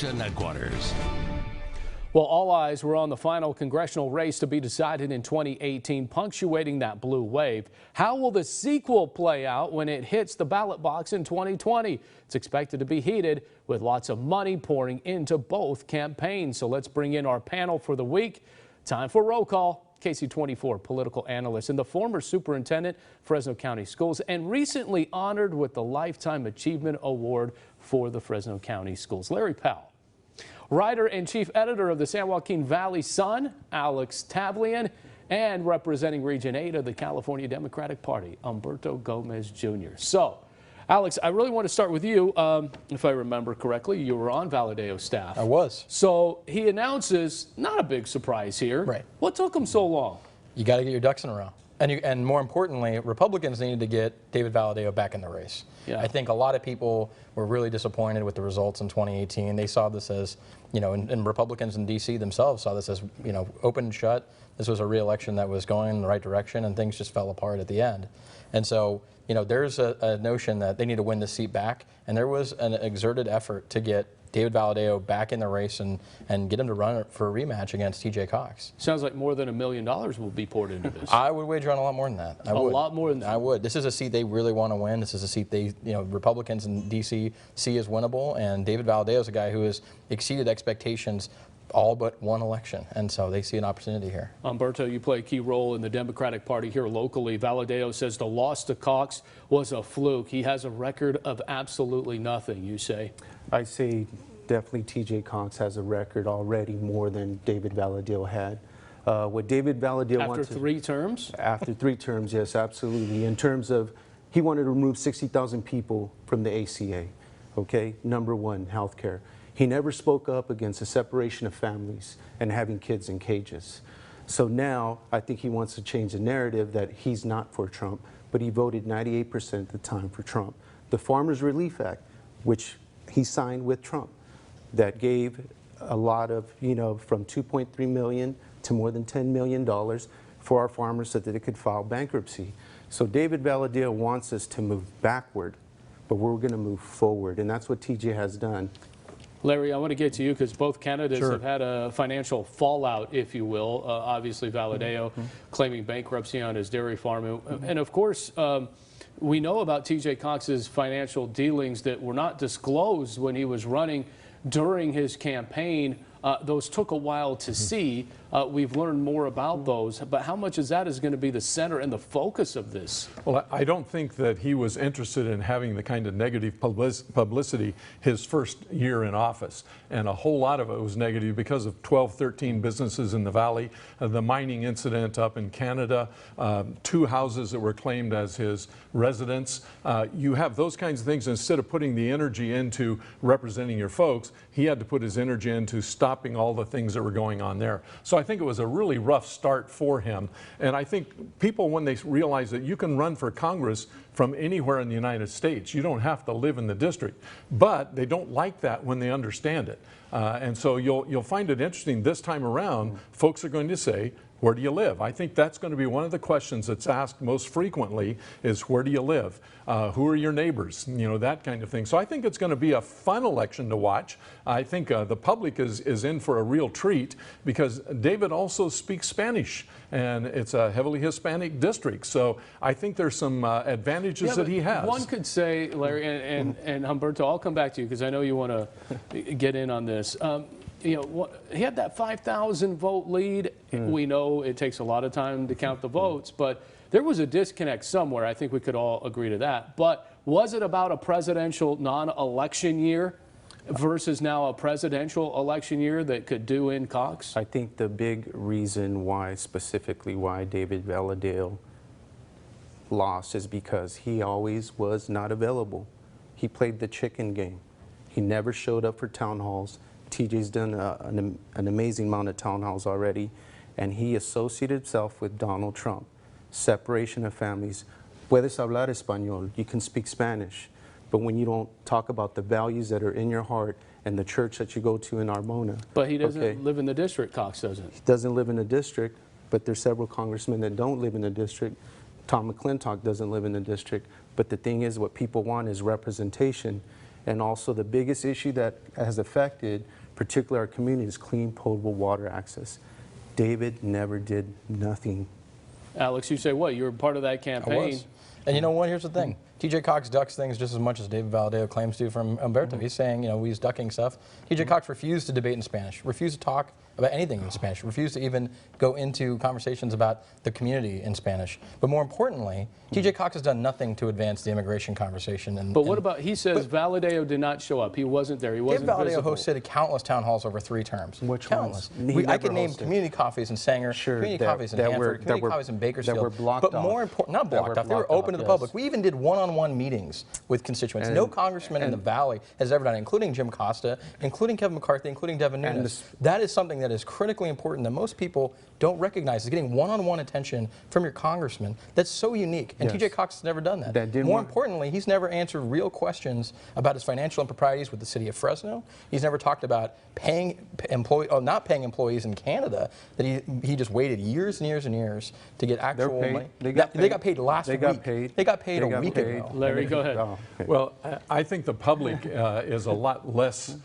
Station headquarters. Well, all eyes were on the final congressional race to be decided in 2018, punctuating that blue wave. How will the sequel play out when it hits the ballot box in 2020? It's expected to be heated with lots of money pouring into both campaigns. So let's bring in our panel for the week. Time for roll call. KC24 political analyst and the former superintendent, Fresno County Schools, and recently honored with the Lifetime Achievement Award for the Fresno County Schools, Larry Powell. Writer and chief editor of the San Joaquin Valley Sun, Alex Tavlian, and representing Region 8 of the California Democratic Party, Humberto Gomez Jr. So, Alex, I really want to start with you. If I remember correctly, you were on Valadao staff. I was. So he announces, not a big surprise here. Right. What took him so long? You got to get your ducks in a row. And more importantly, Republicans needed to get David Valadao back in the race. Yeah. I think a lot of people were really disappointed with the results in 2018. They saw this as, and Republicans in D.C. themselves saw this as, open and shut. This was a re-election that was going in the right direction, and things just fell apart at the end. And so, there's a notion that they need to win this seat back, and there was an exerted effort to get David Valadao back in the race and get him to run for a rematch against T.J. Cox. Sounds like more than $1 million will be poured into this. I would wager on a lot more than that. A lot more than that? I would. This is a seat they really want to win. This is a seat they, Republicans in D.C. see as winnable, and David Valadao is a guy who has exceeded expectations all but one election, and so they see an opportunity here. Humberto, you play a key role in the Democratic Party here locally. Valadao says the loss to Cox was a fluke. He has a record of absolutely nothing, you say? I say definitely T.J. Cox has a record already more than David Valadao had. What David Valadao wanted... After 3 terms? After 3 terms, yes, absolutely. In terms of, he wanted to remove 60,000 people from the ACA, okay? Number one, health care. He never spoke up against the separation of families and having kids in cages. So now I think he wants to change the narrative that he's not for Trump, but he voted 98% of the time for Trump. The Farmers Relief Act, which he signed with Trump, that gave a lot of, from $2.3 million to more than $10 million for our farmers so that they could file bankruptcy. So David Valadao wants us to move backward, but we're going to move forward, and that's what TJ has done. Larry, I want to get to you because both candidates Sure. have had a financial fallout, if you will. Obviously, Valadao claiming bankruptcy on his dairy farm. And of course, we know about T.J. Cox's financial dealings that were not disclosed when he was running during his campaign. Those took a while to see. We've learned more about those, but how much of that is going to be the center and the focus of this? Well, I don't think that he was interested in having the kind of negative publicity his first year in office. And a whole lot of it was negative because of 12, 13 businesses in the valley, the mining incident up in Canada, 2 houses that were claimed as his residence. You have those kinds of things. Instead of putting the energy into representing your folks, he had to put his energy into stopping all the things that were going on there. So I think it was a really rough start for him. And I think people, when they realize that you can run for Congress from anywhere in the United States, you don't have to live in the district, but they don't like that when they understand it. And so you'll find it interesting this time around. Folks are going to say, where do you live? I think that's going to be one of the questions that's asked most frequently is, where do you live? Who are your neighbors? That kind of thing. So I think it's going to be a fun election to watch. I think the public is in for a real treat because David also speaks Spanish, and it's a heavily Hispanic district. So I think there's some advantages that he has. One could say, Larry, and Humberto, I'll come back to you because I know you want to get in on this. He had that 5,000 vote lead. We know it takes a lot of time to count the votes, but there was a disconnect somewhere. I think we could all agree to that. But was it about a presidential non-election year versus now a presidential election year that could do in Cox? I think the big reason why, specifically why David Valadao lost is because he always was not available. He played the chicken game. He never showed up for town halls. TJ's done an amazing amount of town halls already, and he associated himself with Donald Trump. Separation of families. Puedes hablar español, you can speak Spanish, but when you don't talk about the values that are in your heart and the church that you go to in Armona. But he doesn't live in the district, Cox doesn't. He doesn't live in the district, but there's several congressmen that don't live in the district. Tom McClintock doesn't live in the district, but the thing is, what people want is representation. And also the biggest issue that has affected particularly our community is clean potable water access. David never did nothing. Alex, you say what? You were part of that I campaign. was. And you know what? Here's the thing. TJ Cox ducks things just as much as David Valadao claims to from Umberto. He's saying, you know, he's ducking stuff. TJ Cox refused to debate in Spanish, refused to talk about anything in Spanish, refused to even go into conversations about the community in Spanish. But more importantly, TJ Cox has done nothing to advance the immigration conversation. But what about, he says Valadao did not show up. He wasn't there. He wasn't David Valadao visible. hosted countless town halls over 3 terms. Which countless. ones? I could name community coffees in Sanger, community coffees in Hanford, community coffees in Bakersfield. That were blocked but more important, not blocked off, they were open to the public. We even did one-on-one meetings with constituents. No congressman in the Valley has ever done it, including Jim Costa, including Kevin McCarthy, including Devin Nunes. That is something that is critically important that most people don't recognize, is getting one-on-one attention from your congressman. That's so unique, and TJ Cox has never done that. More importantly, he's never answered real questions about his financial improprieties with the city of Fresno. He's never talked about not paying employees in Canada, that he just waited years and years and years to get actual money. They got paid last week. They got paid a week ago. Larry, go ahead. Well, I think the public is a lot less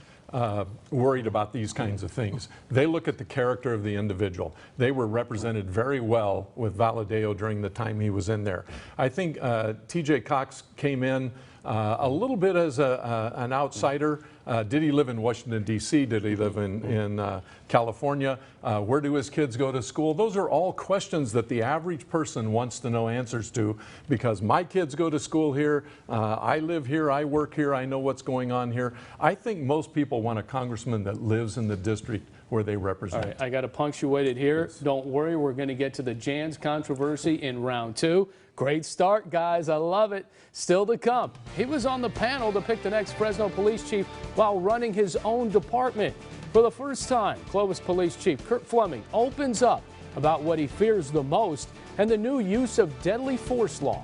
worried about these kinds of things. They look at the character of the individual. They were represented very well with Valadao during the time he was in there. I think TJ Cox came in a little bit as an outsider. Did he live in Washington, D.C.? Did he live in California? Where do his kids go to school? Those are all questions that the average person wants to know answers to, because my kids go to school here, I live here, I work here, I know what's going on here. I think most people want a congressman that lives in the district where they represent. All right, I got to punctuate it here. Don't worry, we're going to get to the Jans controversy in round 2. Great start, guys. I love it. Still to come. He was on the panel to pick the next Fresno police chief while running his own department. For the first time, Clovis Police Chief Kurt Fleming opens up about what he fears the most and the new use of deadly force law.